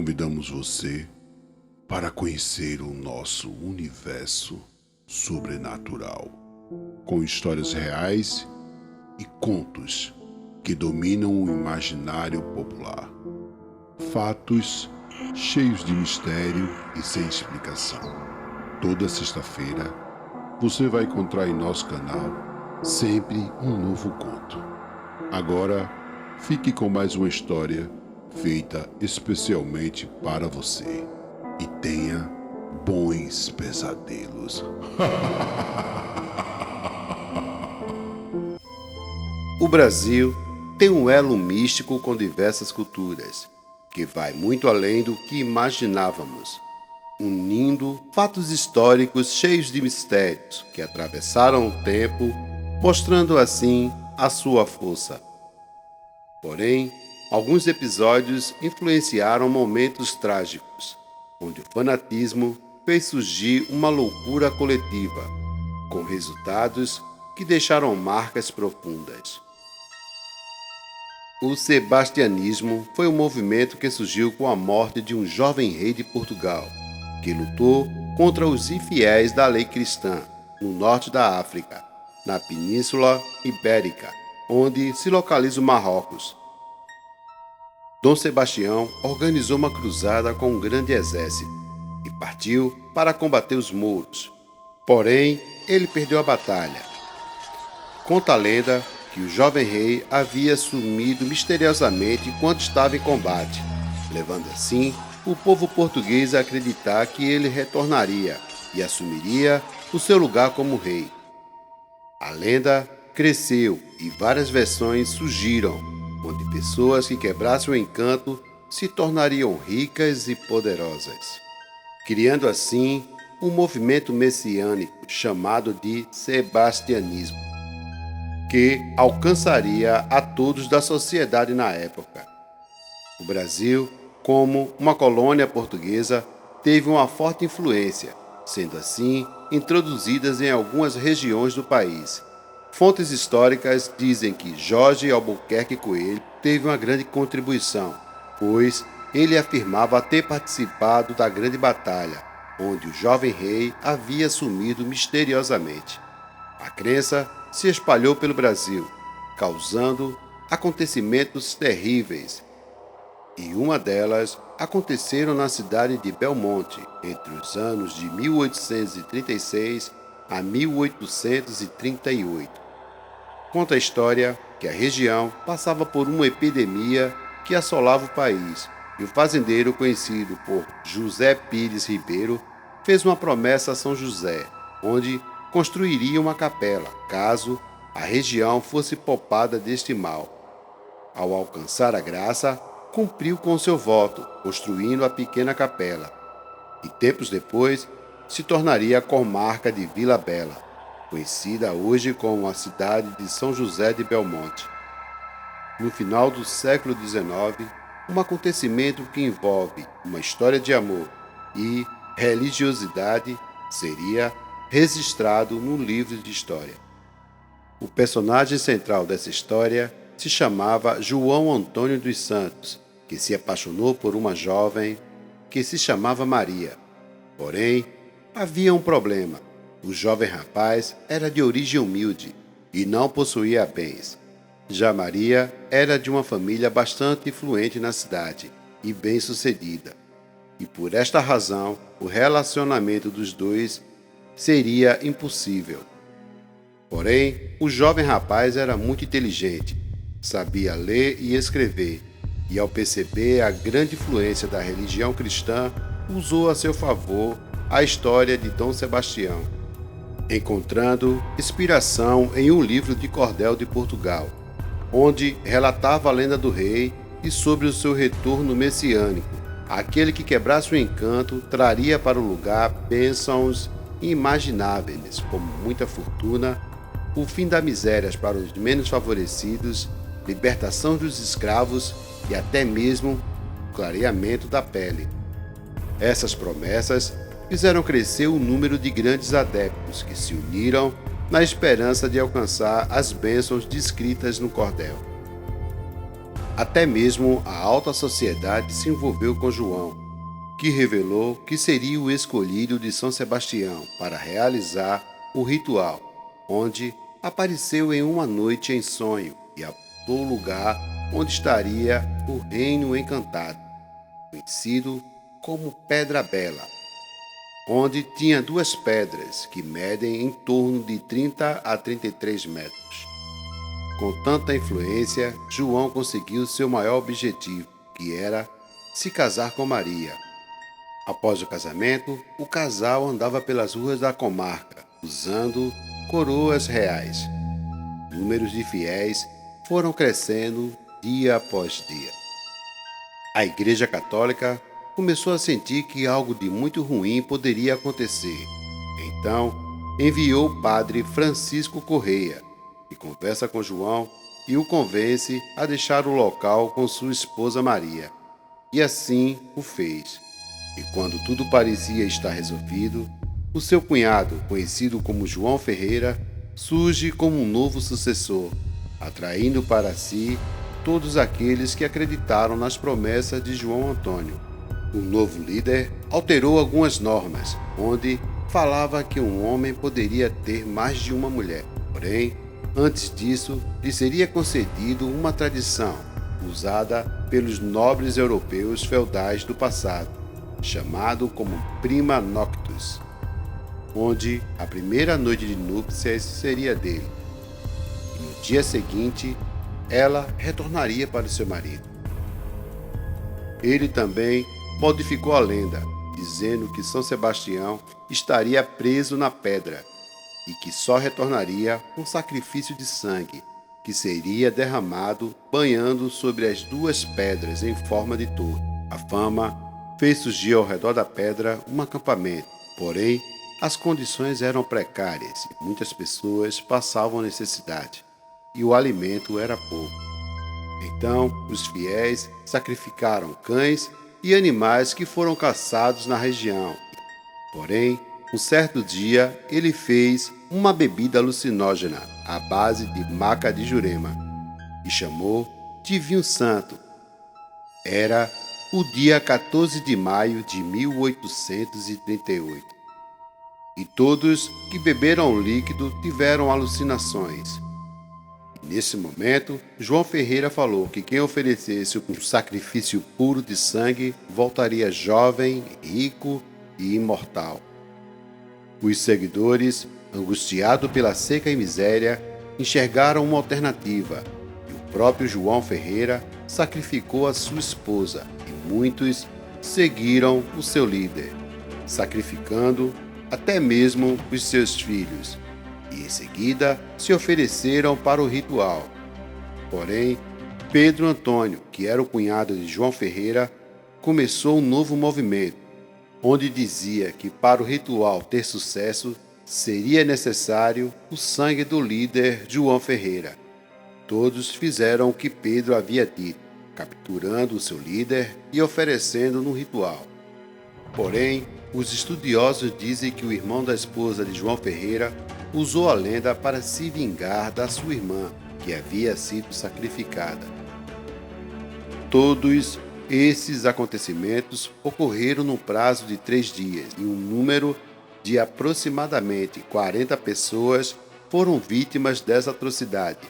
convidamos você para conhecer o nosso universo sobrenatural, com histórias reais e contos que dominam o imaginário popular. Fatos cheios de mistério e sem explicação. Toda sexta-feira você vai encontrar em nosso canal sempre um novo conto. Agora fique com mais uma história feita especialmente para você e tenha bons pesadelos. O Brasil tem um elo místico com diversas culturas, que vai muito além do que imaginávamos, unindo fatos históricos cheios de mistérios que atravessaram o tempo, mostrando assim a sua força. Porém, alguns episódios influenciaram momentos trágicos, onde o fanatismo fez surgir uma loucura coletiva, com resultados que deixaram marcas profundas. O sebastianismo foi um movimento que surgiu com a morte de um jovem rei de Portugal, que lutou contra os infiéis da lei cristã no norte da África, na Península Ibérica, onde se localiza o Marrocos. Dom Sebastião organizou uma cruzada com um grande exército e partiu para combater os mouros. Porém, ele perdeu a batalha. Conta a lenda que o jovem rei havia sumido misteriosamente enquanto estava em combate, levando assim o povo português a acreditar que ele retornaria e assumiria o seu lugar como rei. A lenda cresceu e várias versões surgiram, onde pessoas que quebrassem o encanto se tornariam ricas e poderosas, criando assim um movimento messiânico chamado de sebastianismo, que alcançaria a todos da sociedade na época. O Brasil, como uma colônia portuguesa, teve uma forte influência, sendo assim introduzidas em algumas regiões do país. Fontes históricas dizem que Jorge Albuquerque Coelho teve uma grande contribuição, pois ele afirmava ter participado da Grande Batalha, onde o jovem rei havia sumido misteriosamente. A crença se espalhou pelo Brasil, causando acontecimentos terríveis, e uma delas aconteceram na cidade de Belmonte, entre os anos de 1836 a 1838. Conta a história que a região passava por uma epidemia que assolava o país, e o fazendeiro conhecido por José Pires Ribeiro fez uma promessa a São José, onde construiria uma capela, caso a região fosse poupada deste mal. Ao alcançar a graça, cumpriu com seu voto, construindo a pequena capela, e tempos depois se tornaria a comarca de Vila Bela, conhecida hoje como a cidade de São José de Belmonte. No final do século XIX, um acontecimento que envolve uma história de amor e religiosidade seria registrado no livro de história. O personagem central dessa história se chamava João Antônio dos Santos, que se apaixonou por uma jovem que se chamava Maria. Porém, havia um problema. O jovem rapaz era de origem humilde e não possuía bens. Já Maria era de uma família bastante influente na cidade e bem-sucedida. E por esta razão, o relacionamento dos dois seria impossível. Porém, o jovem rapaz era muito inteligente, sabia ler e escrever, e ao perceber a grande influência da religião cristã, usou a seu favor a história de Dom Sebastião, encontrando inspiração em um livro de Cordel de Portugal, onde relatava a lenda do rei e sobre o seu retorno messiânico. Aquele que quebrasse o encanto traria para o lugar bênçãos inimagináveis, como muita fortuna, o fim das misérias para os menos favorecidos, libertação dos escravos e até mesmo o clareamento da pele. Essas promessas fizeram crescer o número de grandes adeptos que se uniram na esperança de alcançar as bênçãos descritas no cordel. Até mesmo a alta sociedade se envolveu com João, que revelou que seria o escolhido de São Sebastião para realizar o ritual, onde apareceu em uma noite em sonho e apontou o lugar onde estaria o Reino Encantado, conhecido como Pedra Bela, onde tinha duas pedras que medem em torno de 30 a 33 metros. Com tanta influência, João conseguiu seu maior objetivo, que era se casar com Maria. Após o casamento, o casal andava pelas ruas da comarca, usando coroas reais. Números de fiéis foram crescendo dia após dia. A Igreja Católica começou a sentir que algo de muito ruim poderia acontecer. Então, enviou o padre Francisco Correia, que conversa com João e o convence a deixar o local com sua esposa Maria. E assim o fez. E quando tudo parecia estar resolvido, o seu cunhado, conhecido como João Ferreira, surge como um novo sucessor, atraindo para si todos aqueles que acreditaram nas promessas de João Antônio. O novo líder alterou algumas normas, onde falava que um homem poderia ter mais de uma mulher. Porém, antes disso, lhe seria concedido uma tradição usada pelos nobres europeus feudais do passado, chamado como prima noctus, onde a primeira noite de núpcias seria dele. E no dia seguinte, ela retornaria para o seu marido. Ele também modificou a lenda, dizendo que São Sebastião estaria preso na pedra e que só retornaria com sacrifício de sangue, que seria derramado banhando sobre as duas pedras em forma de torre. A fama fez surgir ao redor da pedra um acampamento, porém as condições eram precárias e muitas pessoas passavam necessidade, e o alimento era pouco. Então os fiéis sacrificaram cães e animais que foram caçados na região. Porém, um certo dia, ele fez uma bebida alucinógena à base de maca de jurema e chamou de vinho santo. Era o dia 14 de maio de 1838. E todos que beberam o líquido tiveram alucinações. Nesse momento, João Ferreira falou que quem oferecesse um sacrifício puro de sangue voltaria jovem, rico e imortal. Os seguidores, angustiados pela seca e miséria, enxergaram uma alternativa, e o próprio João Ferreira sacrificou a sua esposa, e muitos seguiram o seu líder, sacrificando até mesmo os seus filhos, e em seguida se ofereceram para o ritual. Porém, Pedro Antônio, que era o cunhado de João Ferreira, começou um novo movimento, onde dizia que para o ritual ter sucesso, seria necessário o sangue do líder João Ferreira. Todos fizeram o que Pedro havia dito, capturando o seu líder e oferecendo no ritual. Porém, os estudiosos dizem que o irmão da esposa de João Ferreira usou a lenda para se vingar da sua irmã, que havia sido sacrificada. Todos esses acontecimentos ocorreram no prazo de 3 dias e um número de aproximadamente 40 pessoas foram vítimas dessa atrocidade,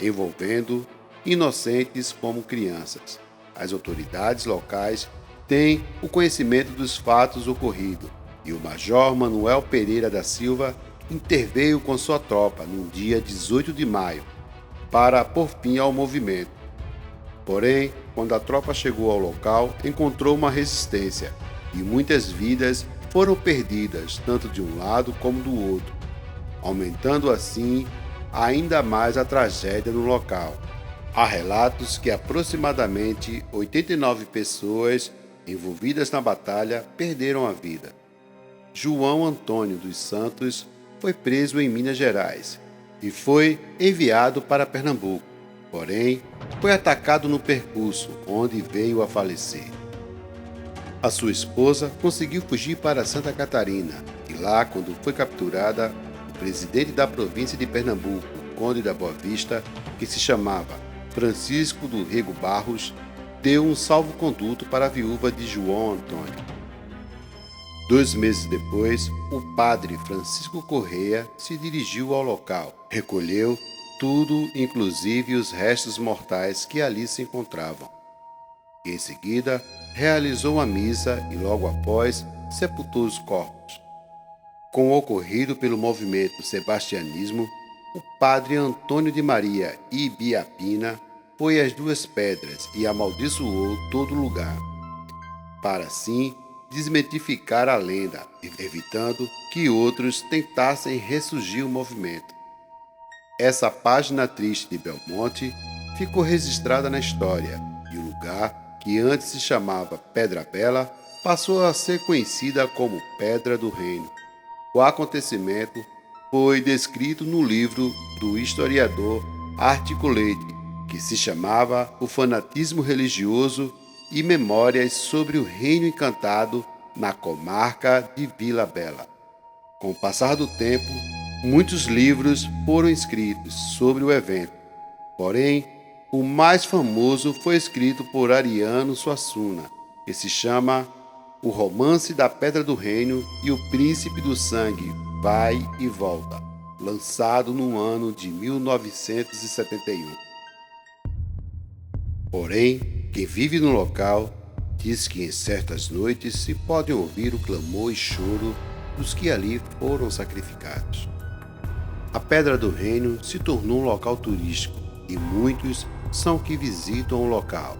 envolvendo inocentes como crianças. As autoridades locais têm o conhecimento dos fatos ocorridos e o Major Manuel Pereira da Silva interveio com sua tropa no dia 18 de maio para pôr fim ao movimento. Porém, quando a tropa chegou ao local, encontrou uma resistência e muitas vidas foram perdidas, tanto de um lado como do outro, aumentando assim ainda mais a tragédia no local. Há relatos que aproximadamente 89 pessoas envolvidas na batalha perderam a vida. João Antônio dos Santos foi preso em Minas Gerais e foi enviado para Pernambuco, porém foi atacado no percurso, onde veio a falecer. A sua esposa conseguiu fugir para Santa Catarina e lá, quando foi capturada, o presidente da província de Pernambuco, o Conde da Boa Vista, que se chamava Francisco do Rego Barros, deu um salvo-conduto para a viúva de João Antônio. 2 meses depois, o padre Francisco Correia se dirigiu ao local, recolheu tudo, inclusive os restos mortais que ali se encontravam. Em seguida, realizou a missa e logo após sepultou os corpos. Com o ocorrido pelo movimento sebastianismo, o padre Antônio de Maria Ibiapina foi às 2 pedras e amaldiçoou todo o lugar, para assim desmitificar a lenda, evitando que outros tentassem ressurgir o movimento. Essa página triste de Belmonte ficou registrada na história, e o lugar, que antes se chamava Pedra Bela, passou a ser conhecida como Pedra do Reino. O acontecimento foi descrito no livro do historiador Articuleite, que se chamava O Fanatismo Religioso e Memórias sobre o Reino Encantado na comarca de Vila Bela. Com o passar do tempo, muitos livros foram escritos sobre o evento, porém, o mais famoso foi escrito por Ariano Suassuna, que se chama O Romance da Pedra do Reino e o Príncipe do Sangue Vai e Volta, lançado no ano de 1971. Porém, quem vive no local diz que em certas noites se pode ouvir o clamor e choro dos que ali foram sacrificados. A Pedra do Reino se tornou um local turístico e muitos são que visitam o local.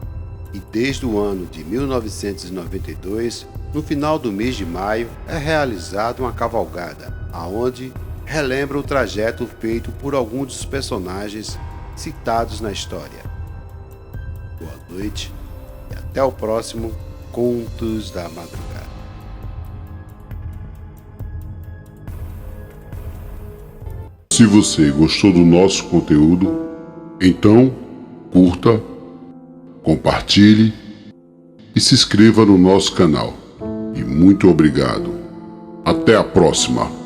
E desde o ano de 1992, no final do mês de maio, é realizada uma cavalgada, aonde relembra o trajeto feito por alguns dos personagens citados na história. Boa noite e até o próximo Contos da Madrugada. Se você gostou do nosso conteúdo, então curta, compartilhe e se inscreva no nosso canal. E muito obrigado. Até a próxima!